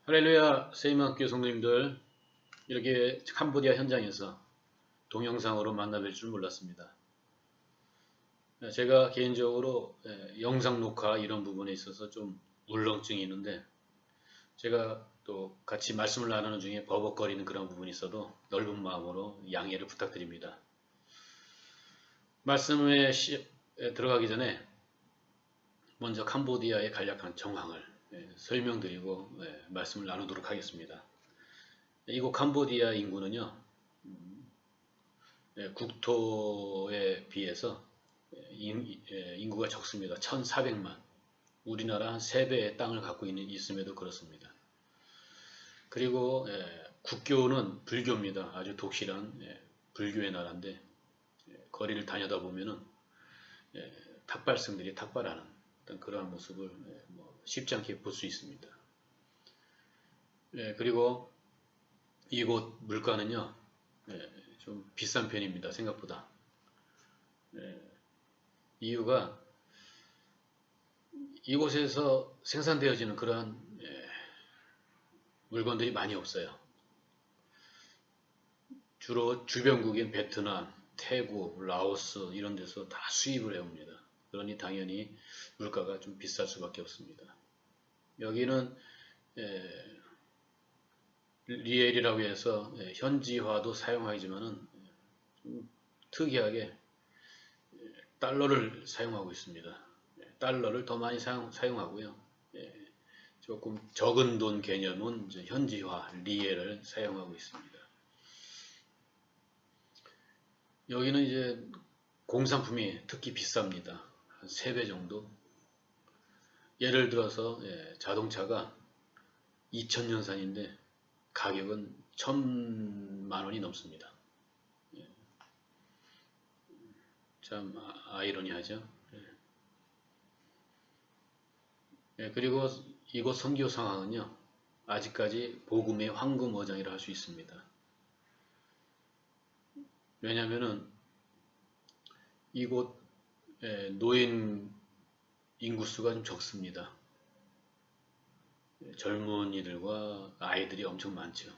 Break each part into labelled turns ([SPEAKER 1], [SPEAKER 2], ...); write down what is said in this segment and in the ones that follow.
[SPEAKER 1] 할렐루야, 세임학교 성도님들, 이렇게 캄보디아 현장에서 동영상으로 만나뵐 줄 몰랐습니다. 제가 개인적으로 영상 녹화 이런 부분에 있어서 좀 울렁증이 있는데, 제가 또 같이 말씀을 나누는 중에 버벅거리는 그런 부분이 있어도 넓은 마음으로 양해를 부탁드립니다. 말씀에 들어가기 전에 먼저 캄보디아의 간략한 정황을 설명드리고 말씀을 나누도록 하겠습니다. 이곳 캄보디아 인구는요, 국토에 비해서 인구가 적습니다. 1400만. 우리나라 한 3배의 땅을 갖고 있음에도 그렇습니다. 그리고 국교는 불교입니다. 아주 독실한 불교의 나라인데, 거리를 다니다 보면은 탁발성들이 탁발하는 어떤 그러한 모습을 쉽지 않게 볼 수 있습니다. 그리고 이곳 물가는요, 좀 비싼 편입니다. 생각보다. 이유가 이곳에서 생산되어지는 그러한 물건들이 많이 없어요. 주로 주변국인 베트남, 태국, 라오스 이런 데서 다 수입을 해옵니다. 그러니 당연히 물가가 좀 비쌀 수밖에 없습니다. 여기는 리엘이라고 해서 현지화도 사용하지만은 좀 특이하게 달러를 사용하고 있습니다. 달러를 더 많이 사용하고요. 조금 적은 돈 개념은 현지화, 리엘을 사용하고 있습니다. 여기는 이제 공산품이 특히 비쌉니다. 한 3배 정도. 예를 들어서 자동차가 2000년산인데 가격은 1000만 원이 넘습니다. 참 아이러니하죠. 그리고 이곳 선교 상황은요, 아직까지 복음의 황금어장이라 할 수 있습니다. 왜냐하면은 이곳 노인 인구수가 좀 적습니다. 젊은이들과 아이들이 엄청 많죠.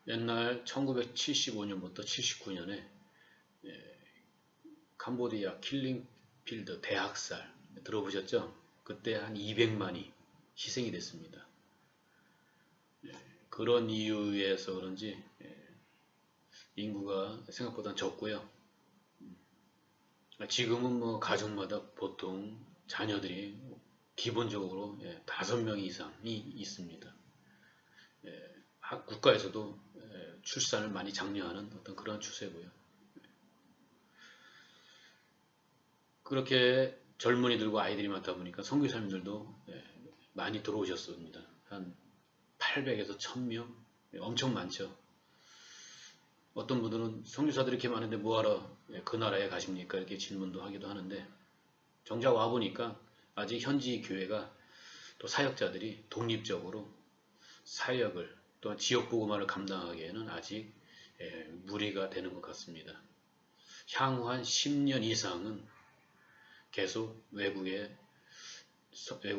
[SPEAKER 1] 옛날 1975년부터 79년에 캄보디아 킬링필드 대학살 들어보셨죠? 그때 한 200만이 희생이 됐습니다. 그런 이유에서 그런지 인구가 생각보다 적고요. 지금은 뭐 가족마다 보통 자녀들이 기본적으로 5명 이상이 있습니다. 국가에서도 출산을 많이 장려하는 어떤 그런 추세고요. 그렇게 젊은이들과 아이들이 많다 보니까 선교사님들도 많이 들어오셨습니다. 한 800에서 1000명, 엄청 많죠. 어떤 분들은 선교사들이 이렇게 많은데 뭐하러 그 나라에 가십니까? 이렇게 질문도 하기도 하는데, 정작 와보니까 아직 현지 교회가 또 사역자들이 독립적으로 사역을 또한 지역 복음화를 감당하기에는 아직 무리가 되는 것 같습니다. 향후 한 10년 이상은 계속 외국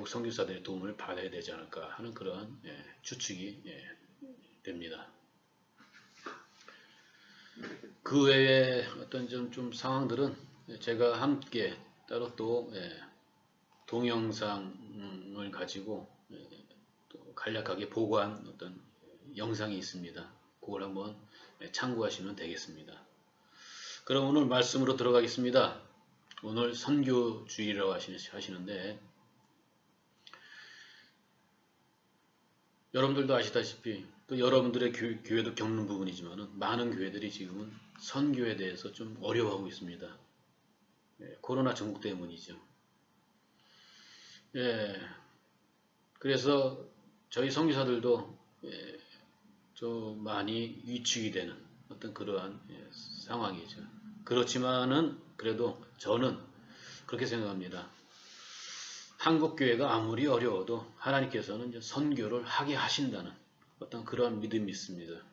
[SPEAKER 1] 선교사들의 도움을 받아야 되지 않을까 하는 그러한 추측이 됩니다. 그 외에 어떤 좀 상황들은 제가 함께 따로 또 동영상을 가지고 또 간략하게 보고한 어떤 영상이 있습니다. 그걸 한번 참고하시면 되겠습니다. 그럼 오늘 말씀으로 들어가겠습니다. 오늘 선교주의라고 하시는데, 여러분들도 아시다시피 또 여러분들의 교회도 겪는 부분이지만 많은 교회들이 지금은 선교에 대해서 좀 어려워하고 있습니다. 코로나 전국 때문이죠. 그래서 저희 선교사들도 좀 많이 위축이 되는 어떤 그러한 상황이죠. 그렇지만은 그래도 저는 그렇게 생각합니다. 한국교회가 아무리 어려워도 하나님께서는 이제 선교를 하게 하신다는 어떤 그러한 믿음이 있습니다.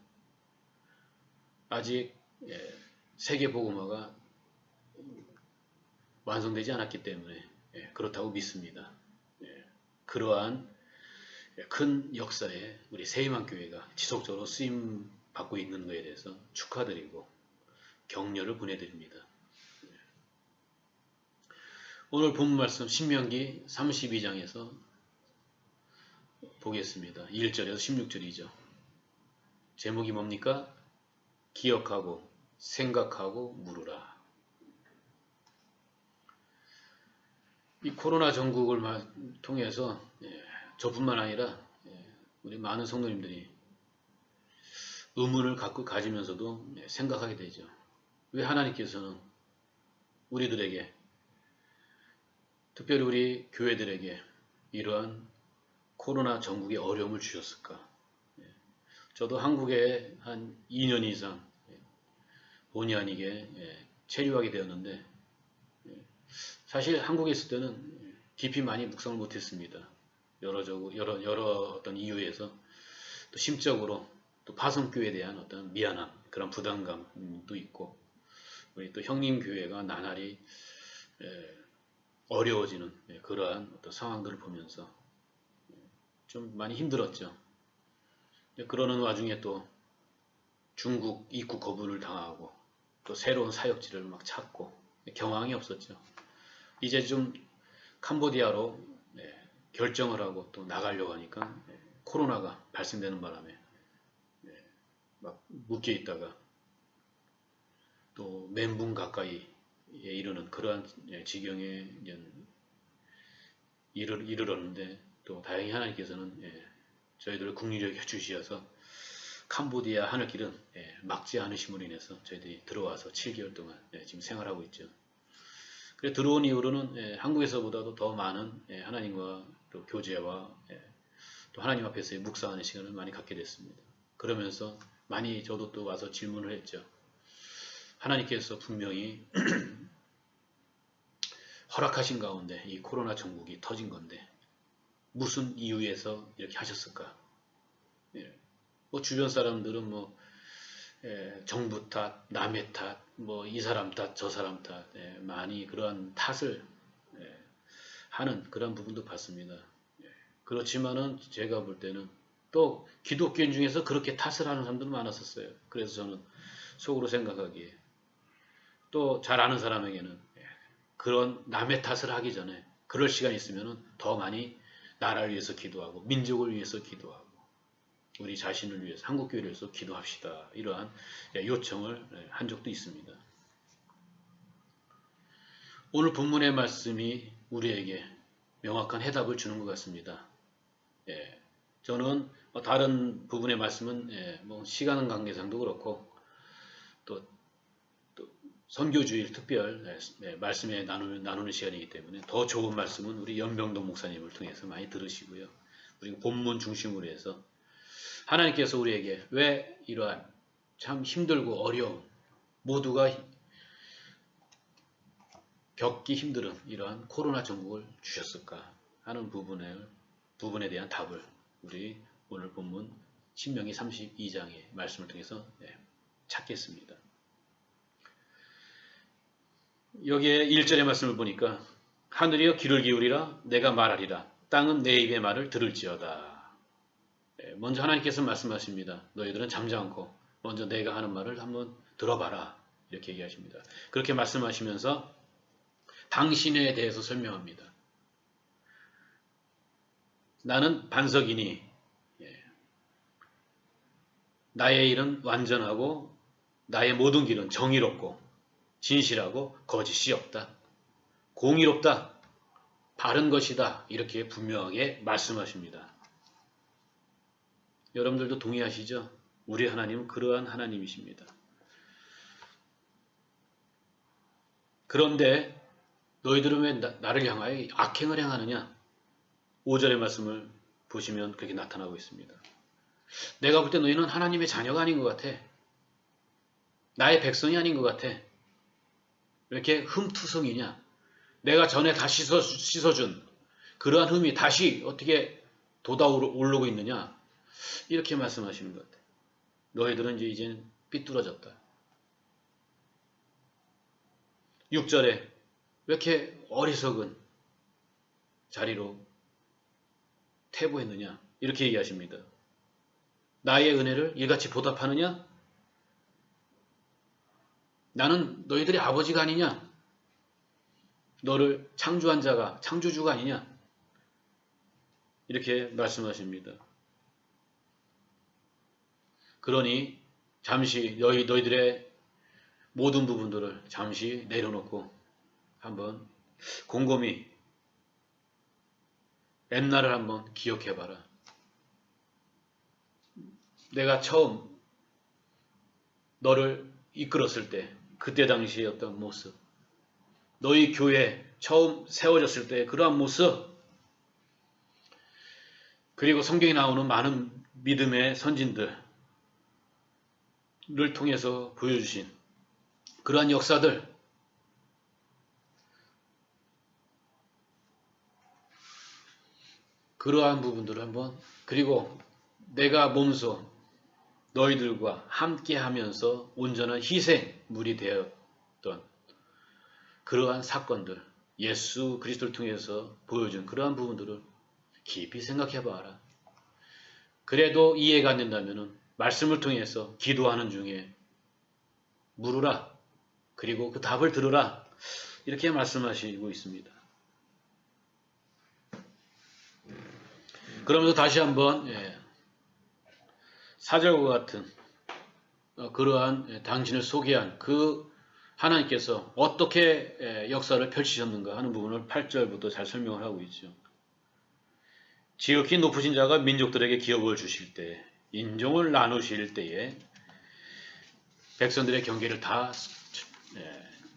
[SPEAKER 1] 아직 세계복음화가 완성되지 않았기 때문에 그렇다고 믿습니다. 그러한 큰 역사에 우리 새희망교회가 지속적으로 쓰임 받고 있는 것에 대해서 축하드리고 격려를 보내드립니다. 오늘 본문 말씀 신명기 32장에서 보겠습니다. 1절에서 16절이죠. 제목이 뭡니까? 기억하고 생각하고 물으라. 이 코로나 전국을 통해서 저뿐만 아니라 우리 많은 성도님들이 의문을 가지면서도 생각하게 되죠. 왜 하나님께서는 우리들에게, 특별히 우리 교회들에게 이러한 코로나 전국의 어려움을 주셨을까? 저도 한국에 한 2년 이상 본의 아니게 체류하게 되었는데, 사실 한국에 있을 때는 깊이 많이 묵상을 못했습니다. 여러 어떤 이유에서, 또 심적으로 또 파송교회에 대한 어떤 미안함, 그런 부담감도 있고, 우리 또 형님 교회가 나날이 어려워지는 그러한 어떤 상황들을 보면서 좀 많이 힘들었죠. 그러는 와중에 또 중국 입국 거부를 당하고 또 새로운 사역지를 막 찾고 경황이 없었죠. 이제 좀 캄보디아로 결정을 하고 또 나가려고 하니까 코로나가 발생되는 바람에 막 묶여 있다가 또 멘붕 가까이에 이르는 그러한 지경에 이르렀는데, 또 다행히 하나님께서는 저희들을 긍휼히 해주셔서 캄보디아 하늘길은 막지 않으심으로 인해서 저희들이 들어와서 7개월 동안 지금 생활하고 있죠. 그래서 들어온 이후로는 한국에서보다도 더 많은 하나님과 또 교제와 또 하나님 앞에서의 묵상하는 시간을 많이 갖게 됐습니다. 그러면서 많이 저도 또 와서 질문을 했죠. 하나님께서 분명히 허락하신 가운데 이 코로나 전국이 터진 건데 무슨 이유에서 이렇게 하셨을까? 뭐 주변 사람들은 뭐 정부 탓, 남의 탓, 뭐 이 사람 탓, 저 사람 탓, 많이 그러한 탓을 하는 그런 부분도 봤습니다. 그렇지만은 제가 볼 때는 또 기독교인 중에서 그렇게 탓을 하는 사람들은 많았었어요. 그래서 저는 속으로 생각하기에 또 잘 아는 사람에게는 그런 남의 탓을 하기 전에 그럴 시간이 있으면 더 많이 나라를 위해서 기도하고 민족을 위해서 기도하고 우리 자신을 위해서 한국교회를 위해서 기도합시다. 이러한 요청을 한 적도 있습니다. 오늘 본문의 말씀이 우리에게 명확한 해답을 주는 것 같습니다. 저는 다른 부분의 말씀은 뭐 시간 관계상도 그렇고 또 선교주일 특별 말씀에 나누는 시간이기 때문에 더 좋은 말씀은 우리 연병동 목사님을 통해서 많이 들으시고요. 그리고 본문 중심으로 해서 하나님께서 우리에게 왜 이러한 참 힘들고 어려운, 모두가 겪기 힘든 이러한 코로나 전국을 주셨을까 하는 부분에 대한 답을 우리 오늘 본문 신명기 32장의 말씀을 통해서 찾겠습니다. 여기에 1절의 말씀을 보니까 하늘이여 귀를 기울이라 내가 말하리라 땅은 내 입의 말을 들을지어다. 먼저 하나님께서 말씀하십니다. 너희들은 잠지 않고 먼저 내가 하는 말을 한번 들어봐라. 이렇게 얘기하십니다. 그렇게 말씀하시면서 당신에 대해서 설명합니다. 나는 반석이니 나의 일은 완전하고 나의 모든 길은 정의롭고 진실하고 거짓이 없다. 공의롭다. 바른 것이다. 이렇게 분명하게 말씀하십니다. 여러분들도 동의하시죠? 우리 하나님은 그러한 하나님이십니다. 그런데 너희들은 왜 나를 향하여 악행을 행하느냐? 5절의 말씀을 보시면 그렇게 나타나고 있습니다. 내가 볼 때 너희는 하나님의 자녀가 아닌 것 같아. 나의 백성이 아닌 것 같아. 왜 이렇게 흠투성이냐? 내가 전에 다 씻어준 그러한 흠이 다시 어떻게 돋아오르고 있느냐? 이렇게 말씀하시는 것 같아요. 너희들은 이제 삐뚤어졌다. 6절에 왜 이렇게 어리석은 자리로 퇴보했느냐? 이렇게 얘기하십니다. 나의 은혜를 이같이 보답하느냐? 나는 너희들의 아버지가 아니냐? 너를 창조한 자가, 창조주가 아니냐? 이렇게 말씀하십니다. 그러니 잠시 너희들의 모든 부분들을 잠시 내려놓고 한번 곰곰이 옛날을 한번 기억해봐라. 내가 처음 너를 이끌었을 때 그때 당시의 어떤 모습, 너희 교회 처음 세워졌을 때 그러한 모습, 그리고 성경에 나오는 많은 믿음의 선진들을 통해서 보여주신 그러한 역사들, 그러한 부분들을 한번, 그리고 내가 몸소 너희들과 함께 하면서 온전한 희생물이 되었던 그러한 사건들, 예수 그리스도를 통해서 보여준 그러한 부분들을 깊이 생각해 봐라. 그래도 이해가 안 된다면 말씀을 통해서 기도하는 중에 물으라. 그리고 그 답을 들으라. 이렇게 말씀하시고 있습니다. 그러면서 다시 한번 4절과 같은 그러한 당신을 소개한 그 하나님께서 어떻게 역사를 펼치셨는가 하는 부분을 8절부터 잘 설명을 하고 있죠. 지극히 높으신 자가 민족들에게 기업을 주실 때, 인종을 나누실 때에 백성들의 경계를 다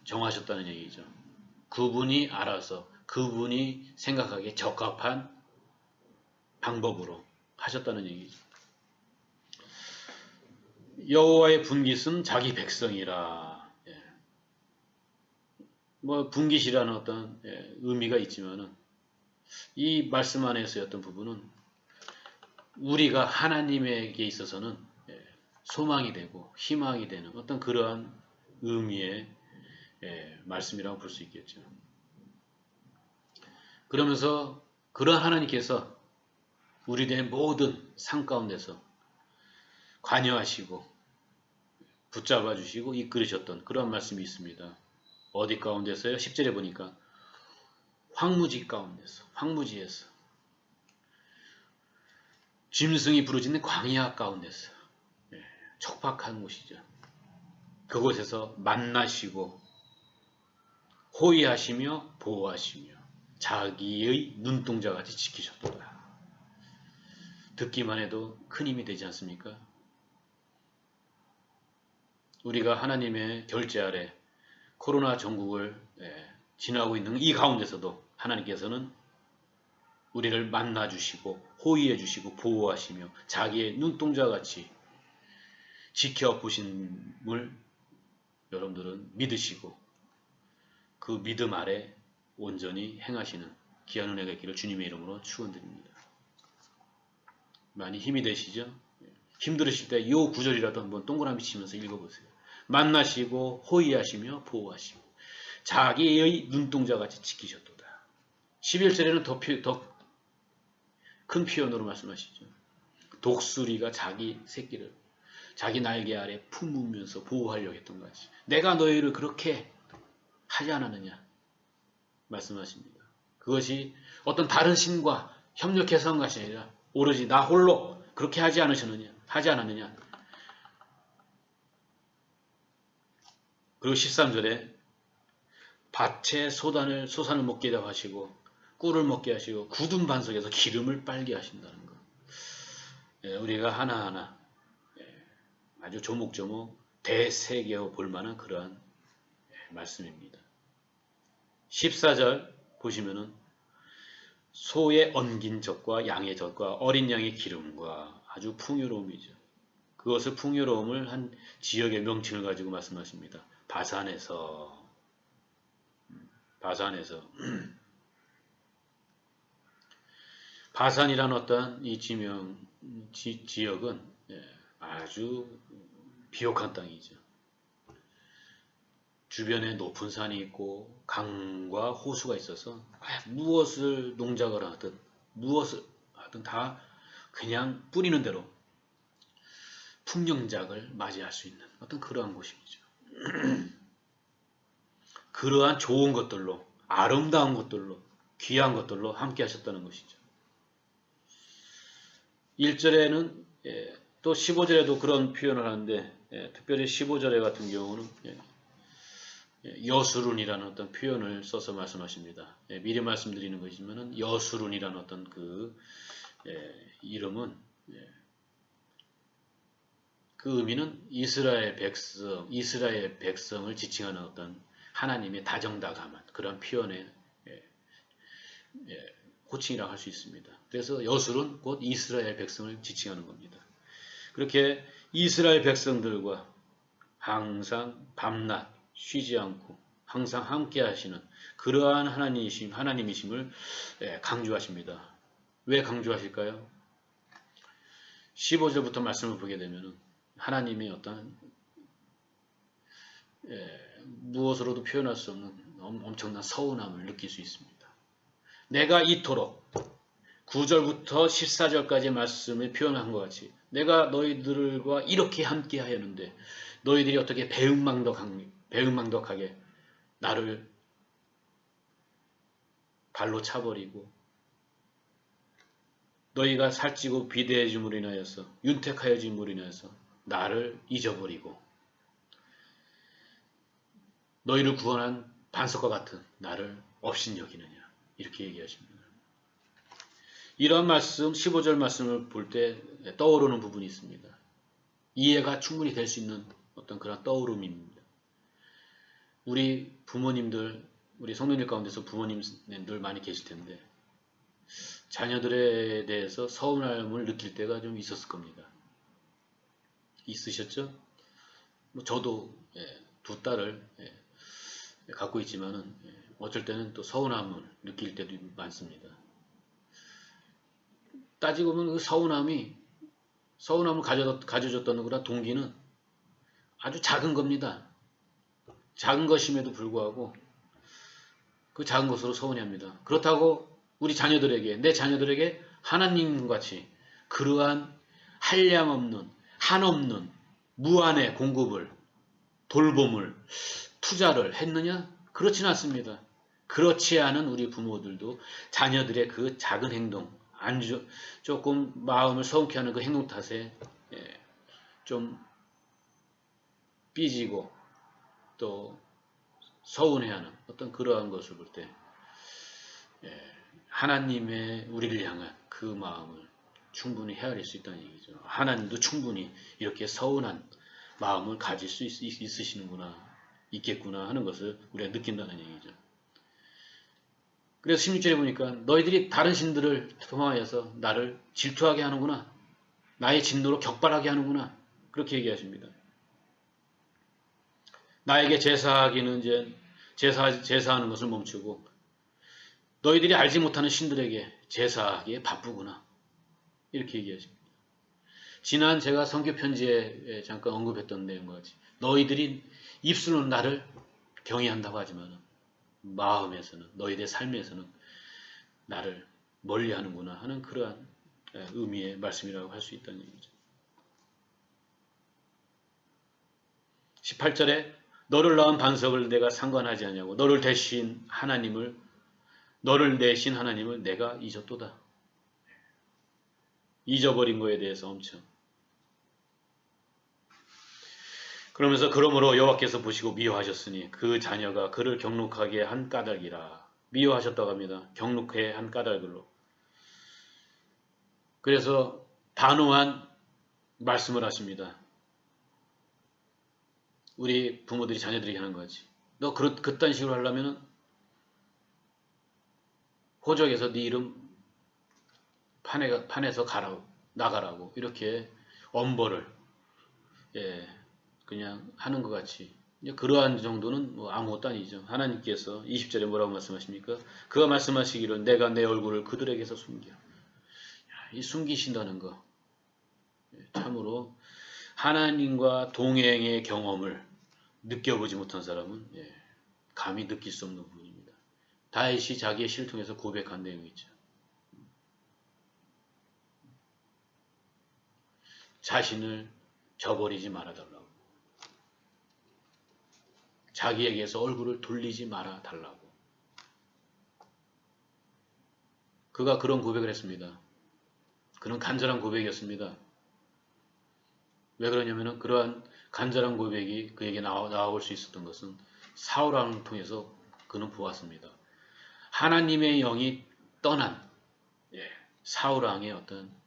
[SPEAKER 1] 정하셨다는 얘기죠. 그분이 알아서 그분이 생각하기에 적합한 방법으로 하셨다는 얘기죠. 여호와의 분깃은 자기 백성이라. 뭐 분깃이라는 어떤 의미가 있지만은 이 말씀 안에서의 어떤 부분은 우리가 하나님에게 있어서는 소망이 되고 희망이 되는 어떤 그러한 의미의 말씀이라고 볼 수 있겠죠. 그러면서 그러한 하나님께서 우리들의 모든 삶 가운데서 관여하시고 붙잡아 주시고 이끌으셨던 그런 말씀이 있습니다. 어디 가운데서요? 10절에 보니까 황무지 가운데서, 황무지에서, 짐승이 부르짖는 광야 가운데서, 척박한 곳이죠. 그곳에서 만나시고 호위하시며 보호하시며 자기의 눈동자같이 지키셨도다. 듣기만 해도 큰 힘이 되지 않습니까? 우리가 하나님의 결제 아래 코로나 전국을 지나고 있는 이 가운데서도 하나님께서는 우리를 만나주시고 호위해주시고 보호하시며 자기의 눈동자같이 지켜보심을 여러분들은 믿으시고 그 믿음 아래 온전히 행하시는 귀한 은혜가 있기를 주님의 이름으로 축원드립니다. 많이 힘이 되시죠? 힘들으실 때 이 구절이라도 한번 동그라미 치면서 읽어보세요. 만나시고 호위하시며 보호하시고 자기의 눈동자같이 지키셨도다. 11절에는 더 큰 표현으로 말씀하시죠. 독수리가 자기 새끼를 자기 날개 아래 품으면서 보호하려고 했던 것이 내가 너희를 그렇게 하지 않았느냐 말씀하십니다. 그것이 어떤 다른 신과 협력해서 한 것이 아니라 오로지 나 홀로 그렇게 하지 않았느냐. 그리고 13절에 밭에 소산을 먹게 하시고 꿀을 먹게 하시고 굳은 반석에서 기름을 빨게 하신다는 것. 우리가 하나하나 아주 조목조목 되새겨 볼 만한 그러한 말씀입니다. 14절 보시면은 소의 엉긴 젖과 양의 젖과 어린 양의 기름과 아주 풍요로움이죠. 그것을 풍요로움을 한 지역의 명칭을 가지고 말씀하십니다. 바산에서 바산이라는 어떤 이 지역은 아주 비옥한 땅이죠. 주변에 높은 산이 있고 강과 호수가 있어서 무엇을 농작을 하든 무엇을 하여튼 다 그냥 뿌리는 대로 풍년작을 맞이할 수 있는 어떤 그러한 곳이죠. 그러한 좋은 것들로, 아름다운 것들로, 귀한 것들로 함께 하셨다는 것이죠. 1절에는 또 15절에도 그런 표현을 하는데, 특별히 15절에 같은 경우는 여수룬이라는 어떤 표현을 써서 말씀하십니다. 미리 말씀드리는 것이지만 여수룬이라는 어떤 그 이름은, 그 의미는 이스라엘 백성을 지칭하는 어떤 하나님의 다정다감한 그런 표현의 호칭이라고 할 수 있습니다. 그래서 여술은 곧 이스라엘 백성을 지칭하는 겁니다. 그렇게 이스라엘 백성들과 항상 밤낮 쉬지 않고 항상 함께 하시는 그러한 하나님이심을 강조하십니다. 왜 강조하실까요? 15절부터 말씀을 보게 되면 하나님의 어떤 무엇으로도 표현할 수 없는 엄청난 서운함을 느낄 수 있습니다. 내가 이토록 9절부터 14절까지 말씀을 표현한 것 같이 내가 너희들과 이렇게 함께 하였는데 너희들이 어떻게 배은망덕하게 나를 발로 차버리고 너희가 살찌고 비대해짐으로 인하여서 윤택하여짐으로 인하여서 나를 잊어버리고 너희를 구원한 반석과 같은 나를 업신여기느냐 이렇게 얘기하십니다. 이러한 말씀 15절 말씀을 볼 때 떠오르는 부분이 있습니다. 이해가 충분히 될 수 있는 어떤 그런 떠오름입니다. 우리 부모님들 우리 성도님 가운데서 부모님들 많이 계실 텐데 자녀들에 대해서 서운함을 느낄 때가 좀 있었을 겁니다. 있으셨죠? 저도 두 딸을 갖고 있지만은 어쩔 때는 또 서운함을 느낄 때도 많습니다. 따지고 보면 그 서운함을 가져줬다는 그런 동기는 아주 작은 겁니다. 작은 것임에도 불구하고 그 작은 것으로 서운해합니다. 그렇다고 우리 자녀들에게 내 자녀들에게 하나님같이 그러한 한량없는 한없는 무한의 공급을 돌봄을 투자를 했느냐? 그렇지는 않습니다. 그렇지 않은 우리 부모들도 자녀들의 그 작은 행동 조금 마음을 서운케 하는 그 행동 탓에 좀 삐지고 또 서운해하는 어떤 그러한 것을 볼 때 하나님의 우리를 향한 그 마음을 충분히 헤아릴 수 있다는 얘기죠. 하나님도 충분히 이렇게 서운한 마음을 가질 수 있겠구나 하는 것을 우리가 느낀다는 얘기죠. 그래서 16절에 보니까 너희들이 다른 신들을 통하여서 나를 질투하게 하는구나. 나의 진노로 격발하게 하는구나. 그렇게 얘기하십니다. 나에게 제사하기는 이제 제사하는 것을 멈추고 너희들이 알지 못하는 신들에게 제사하기에 바쁘구나. 이렇게 얘기하십니다. 지난 제가 선교 편지에 잠깐 언급했던 내용과 같이 너희들이 입술로는 나를 경외한다고 하지만 마음에서는 너희들의 삶에서는 나를 멀리하는구나 하는 그러한 의미의 말씀이라고 할 수 있다는 얘기죠. 18절에 너를 낳은 반석을 내가 상관하지 않냐고 너를 내신 하나님을 내가 잊었도다. 잊어버린 거에 대해서 엄청 그러면서 그러므로 여호와께서 보시고 미워하셨으니 그 자녀가 그를 경록하게 한 까닭이라. 미워하셨다고 합니다. 경록해 한 까닭으로. 그래서 단호한 말씀을 하십니다. 우리 부모들이 자녀들에게 하는 거지. 너 그딴 식으로 하려면 호적에서 네 이름 판에서 나가라고 이렇게 엄벌을 그냥 하는 것 같이 그러한 정도는 뭐 아무것도 아니죠. 하나님께서 20절에 뭐라고 말씀하십니까? 그가 말씀하시기를 내가 내 얼굴을 그들에게서 숨겨. 이 숨기신다는 거 참으로 하나님과 동행의 경험을 느껴보지 못한 사람은 감히 느낄 수 없는 부분입니다. 다윗이 자기의 시를 통해서 고백한 내용이죠. 자신을 저버리지 말아달라고. 자기에게서 얼굴을 돌리지 말아달라고. 그가 그런 고백을 했습니다. 그는 간절한 고백이었습니다. 왜 그러냐면은 그러한 간절한 고백이 그에게 나올 수 있었던 것은 사울왕을 통해서 그는 보았습니다. 하나님의 영이 떠난 사울왕의 어떤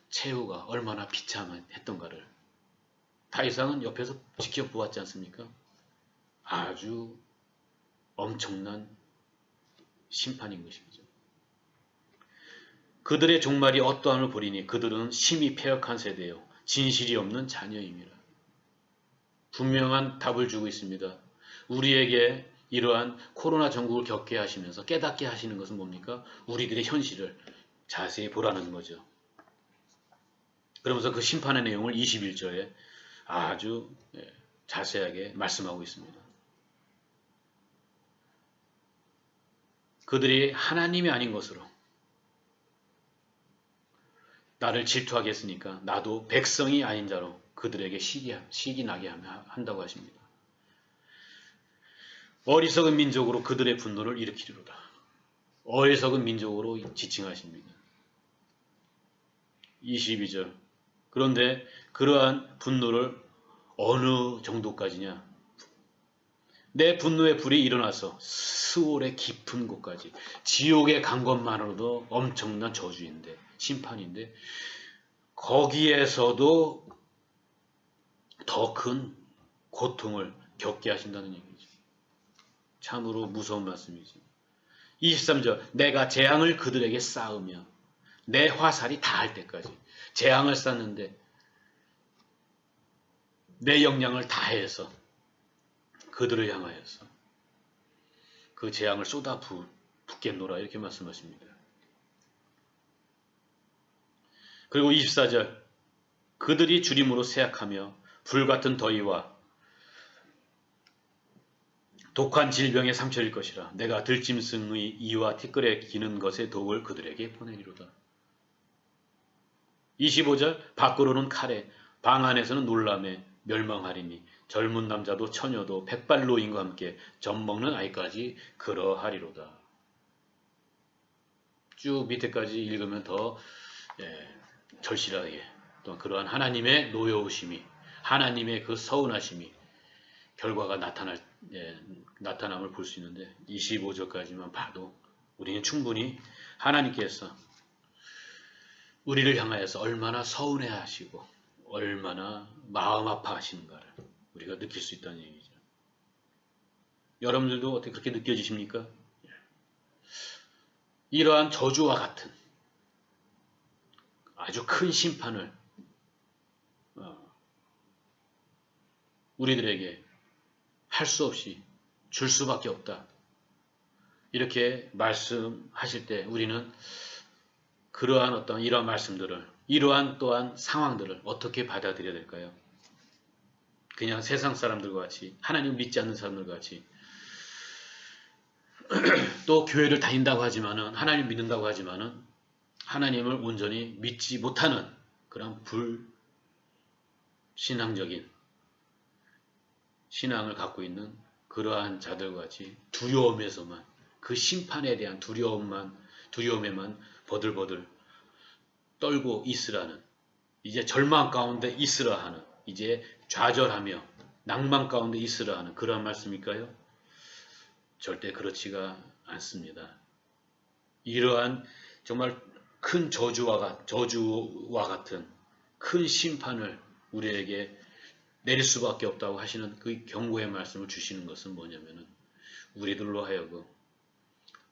[SPEAKER 1] 최후가 얼마나 비참했던가를 다윗왕은 옆에서 지켜보았지 않습니까? 아주 엄청난 심판인 것이죠. 그들의 종말이 어떠함을 보리니 그들은 심히 패역한 세대요 진실이 없는 자녀임이라. 분명한 답을 주고 있습니다. 우리에게 이러한 코로나 전국을 겪게 하시면서 깨닫게 하시는 것은 뭡니까? 우리들의 현실을 자세히 보라는 거죠. 그러면서 그 심판의 내용을 21절에 아주 자세하게 말씀하고 있습니다. 그들이 하나님이 아닌 것으로 나를 질투하게 했으니까 나도 백성이 아닌 자로 그들에게 시기 나게 한다고 하십니다. 어리석은 민족으로 그들의 분노를 일으키리로다. 어리석은 민족으로 지칭하십니다. 22절. 그런데 그러한 분노를 어느 정도까지냐? 내 분노의 불이 일어나서 스올의 깊은 곳까지, 지옥에 간 것만으로도 엄청난 저주인데, 심판인데, 거기에서도 더 큰 고통을 겪게 하신다는 얘기죠. 참으로 무서운 말씀이죠. 23절. 내가 재앙을 그들에게 쌓으며 내 화살이 닿을 때까지. 재앙을 쌓는데 내 역량을 다해서 그들을 향하여서 그 재앙을 쏟아 붓겠노라 이렇게 말씀하십니다. 그리고 24절. 그들이 주림으로 쇠약하며 불같은 더위와 독한 질병의 상처일 것이라. 내가 들짐승의 이와 티끌에 기는 것의 독을 그들에게 보내리로다. 25절. 밖으로는 칼에 방 안에서는 놀람에 멸망하리니 젊은 남자도 처녀도 백발노인과 함께 젖먹는 아이까지 그러하리로다. 쭉 밑에까지 읽으면 더 절실하게 또 그러한 하나님의 노여우심이 하나님의 그 서운하심이 결과가 나타남을 볼 수 있는데 25절까지만 봐도 우리는 충분히 하나님께서 우리를 향하여서 얼마나 서운해하시고 얼마나 마음 아파하시는가를 우리가 느낄 수 있다는 얘기죠. 여러분들도 어떻게 그렇게 느껴지십니까? 이러한 저주와 같은 아주 큰 심판을 우리들에게 할 수 없이 줄 수밖에 없다. 이렇게 말씀하실 때 우리는 그러한 어떤 이러한 말씀들을 이러한 또한 상황들을 어떻게 받아들여야 될까요? 그냥 세상 사람들과 같이 하나님을 믿지 않는 사람들과 같이 또 교회를 다닌다고 하지만은 하나님 믿는다고 하지만은 하나님을 온전히 믿지 못하는 그런 불신앙적인 신앙을 갖고 있는 그러한 자들과 같이 두려움에서만 그 심판에 대한 두려움에만 버들버들 떨고 있으라는 이제 절망 가운데 있으라 하는 이제 좌절하며 낭만 가운데 있으라 하는 그러한 말씀일까요? 절대 그렇지가 않습니다. 이러한 정말 큰 저주와 같은 큰 심판을 우리에게 내릴 수밖에 없다고 하시는 그 경고의 말씀을 주시는 것은 뭐냐면은 우리들로 하여금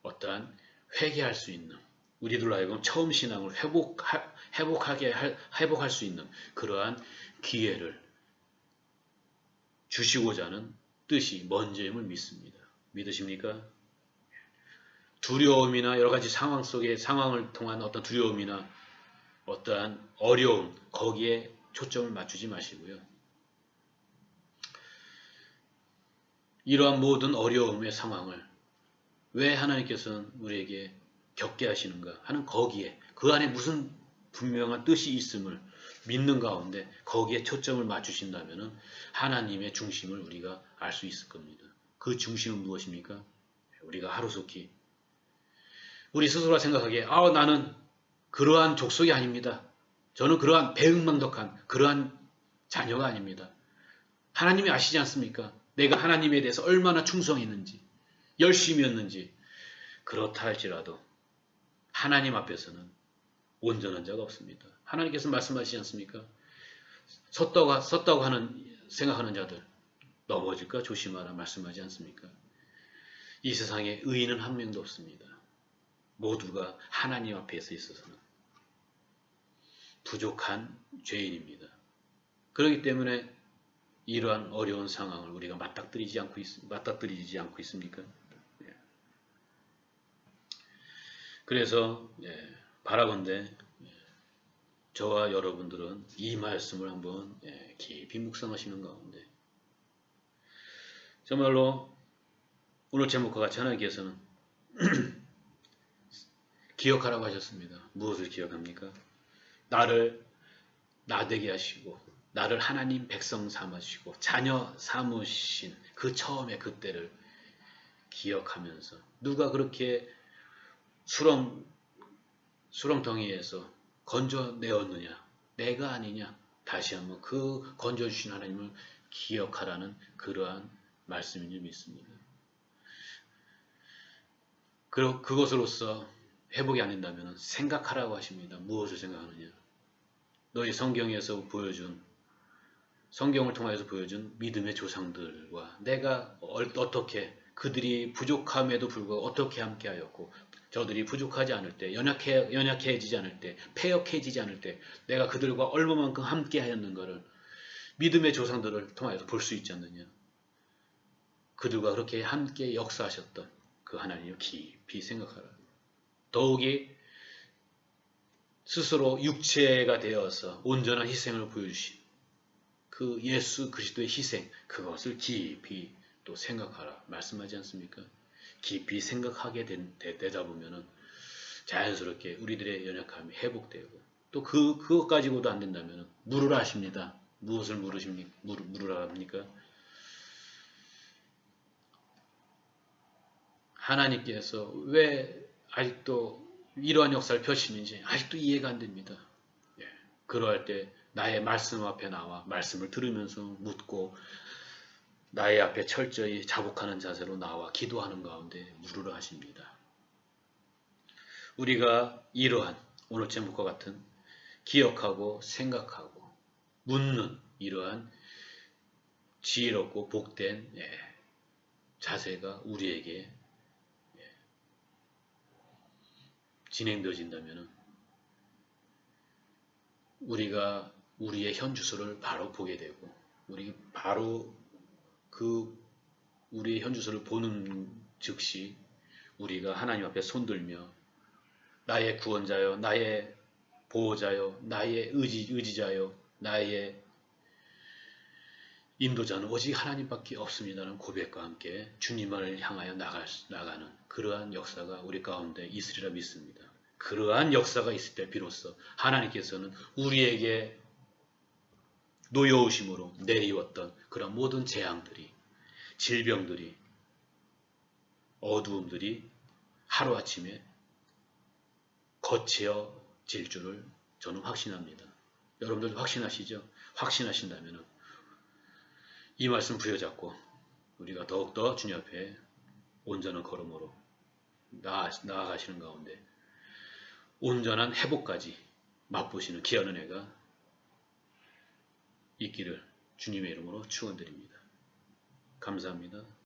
[SPEAKER 1] 어떠한 회개할 수 있는 우리들로 하여금 처음 신앙을 회복할 수 있는 그러한 기회를 주시고자 하는 뜻이 먼저임을 믿습니다. 믿으십니까? 두려움이나 여러 가지 상황을 통한 어떤 두려움이나 어떠한 어려움 거기에 초점을 맞추지 마시고요. 이러한 모든 어려움의 상황을 왜 하나님께서는 우리에게 겪게 하시는가 하는 거기에 그 안에 무슨 분명한 뜻이 있음을 믿는 가운데 거기에 초점을 맞추신다면 하나님의 중심을 우리가 알 수 있을 겁니다. 그 중심은 무엇입니까? 우리가 하루속히 우리 스스로가 생각하기에 나는 그러한 족속이 아닙니다. 저는 그러한 배은망덕한 그러한 자녀가 아닙니다. 하나님이 아시지 않습니까? 내가 하나님에 대해서 얼마나 충성했는지 열심히 했는지. 그렇다 할지라도 하나님 앞에서는 온전한 자가 없습니다. 하나님께서 말씀하시지 않습니까? 섰다고 생각하는 자들 넘어질까 조심하라 말씀하지 않습니까? 이 세상에 의인은 한 명도 없습니다. 모두가 하나님 앞에 있어서는 부족한 죄인입니다. 그렇기 때문에 이러한 어려운 상황을 우리가 맞닥뜨리지 않고 있습니까? 그래서 바라건대 저와 여러분들은 이 말씀을 한번 깊이 묵상하시는 가운데 정말로 오늘 제목과 같이 하나님께서는 기억하라고 하셨습니다. 무엇을 기억합니까? 나를 나되게 하시고 나를 하나님 백성 삼으시고 자녀 삼으신 그 처음의 그때를 기억하면서 누가 그렇게 수렁덩이에서 건져내었느냐? 내가 아니냐? 다시 한번 그 건져주신 하나님을 기억하라는 그러한 말씀인 줄 믿습니다. 그것으로서 회복이 안 된다면 생각하라고 하십니다. 무엇을 생각하느냐? 너희 성경을 통하여서 보여준 믿음의 조상들과 내가 어떻게 그들이 부족함에도 불구하고 어떻게 함께하였고 저들이 부족하지 않을 때, 연약해지지 않을 때, 패역해지지 않을 때 내가 그들과 얼마만큼 함께하였는 것을 믿음의 조상들을 통하여서 볼 수 있지 않느냐. 그들과 그렇게 함께 역사하셨던 그 하나님을 깊이 생각하라. 더욱이 스스로 육체가 되어서 온전한 희생을 보여주신 그 예수 그리스도의 희생, 그것을 깊이 또 생각하라 말씀하지 않습니까? 깊이 생각하게 되다 보면은 자연스럽게 우리들의 연약함이 회복되고 또 그것 가지고도 안 된다면 물으라 하십니다. 무엇을 물으라 합니까? 하나님께서 왜 아직도 이러한 역사를 펼치는지 아직도 이해가 안 됩니다. 그러할 때 나의 말씀 앞에 나와 말씀을 들으면서 묻고 나의 앞에 철저히 자복하는 자세로 나와 기도하는 가운데 물으라 하십니다. 우리가 이러한 오늘 제목과 같은 기억하고 생각하고 묻는 이러한 지혜롭고 복된 자세가 우리에게 진행되어진다면 우리가 우리의 현 주소를 바로 보게 되고 우리의 현 주소를 보는 즉시 우리가 하나님 앞에 손들며 나의 구원자여, 나의 보호자여, 나의 의지자여, 나의 인도자는 오직 하나님밖에 없습니다라는 고백과 함께 주님을 향하여 나가는 그러한 역사가 우리 가운데 있으리라 믿습니다. 그러한 역사가 있을 때 비로소 하나님께서는 우리에게 노여우심으로 내리웠던 그런 모든 재앙들이, 질병들이, 어두움들이 하루아침에 거치어질 줄을 저는 확신합니다. 여러분들도 확신하시죠? 확신하신다면 이 말씀 부여잡고 우리가 더욱더 주님 앞에 온전한 걸음으로 나아가시는 가운데 온전한 회복까지 맛보시는 귀한 은혜가 있기를 주님의 이름으로 축원드립니다. 감사합니다.